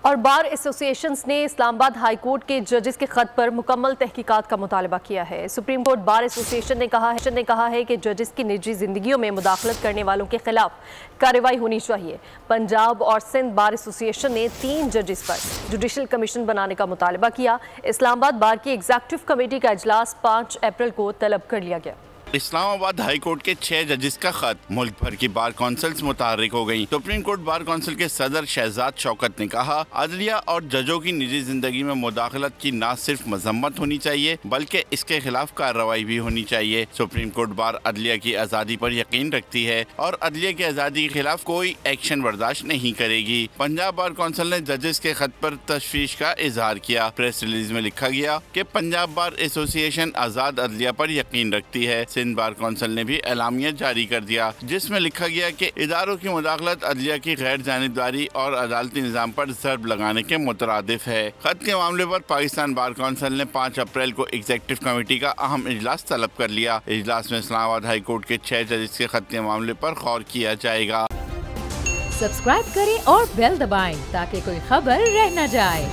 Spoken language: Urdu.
اور بار ایسوسیشنز نے اسلام آباد ہائی کورٹ کے ججز کے خط پر مکمل تحقیقات کا مطالبہ کیا ہے۔ سپریم کورٹ بار ایسوسیشن نے کہا ہے کہ ججز کی نجی زندگیوں میں مداخلت کرنے والوں کے خلاف کارروائی ہونی چاہیے۔ پنجاب اور سندھ بار ایسوسیشن نے 3 ججز پر جوڈیشل کمیشن بنانے کا مطالبہ کیا۔ اسلام آباد بار کی ایگزیکٹو کمیٹی کا اجلاس 5 اپریل کو طلب کر لیا گیا۔ اسلام آباد ہائی کورٹ کے 6 ججز کا خط ملک بھر کی بار کونسلز متحرک ہو گئیں۔ سپریم کورٹ بار کونسل کے صدر شہزاد شوکت نے کہا، عدلیہ اور ججوں کی نجی زندگی میں مداخلت کی نہ صرف مذمت ہونی چاہیے بلکہ اس کے خلاف کارروائی بھی ہونی چاہیے۔ سپریم کورٹ بار عدلیہ کی آزادی پر یقین رکھتی ہے اور عدلیہ کی آزادی کے خلاف کوئی ایکشن برداشت نہیں کرے گی۔ پنجاب بار کونسل نے ججز کے خط پر تشویش کا اظہار کیا۔ پریس ریلیز میں لکھا گیا کہ پنجاب بار ایسوسیشن آزاد عدلیہ پر یقین رکھتی ہے۔ سندھ بار کونسل نے بھی اعلامیہ جاری کر دیا جس میں لکھا گیا کہ اداروں کی مداخلت عدلیہ کی غیر جانبداری اور عدالتی نظام پر ضرب لگانے کے مترادف ہے۔ خط کے معاملے پر پاکستان بار کونسل نے 5 اپریل کو ایگزیکٹو کمیٹی کا اہم اجلاس طلب کر لیا۔ اجلاس میں اسلام آباد ہائی کورٹ کے 6 ججز کے خط کے معاملے پر غور کیا جائے گا۔ سبسکرائب کریں اور بیل دبائیں تاکہ کوئی خبر رہ نہ جائے۔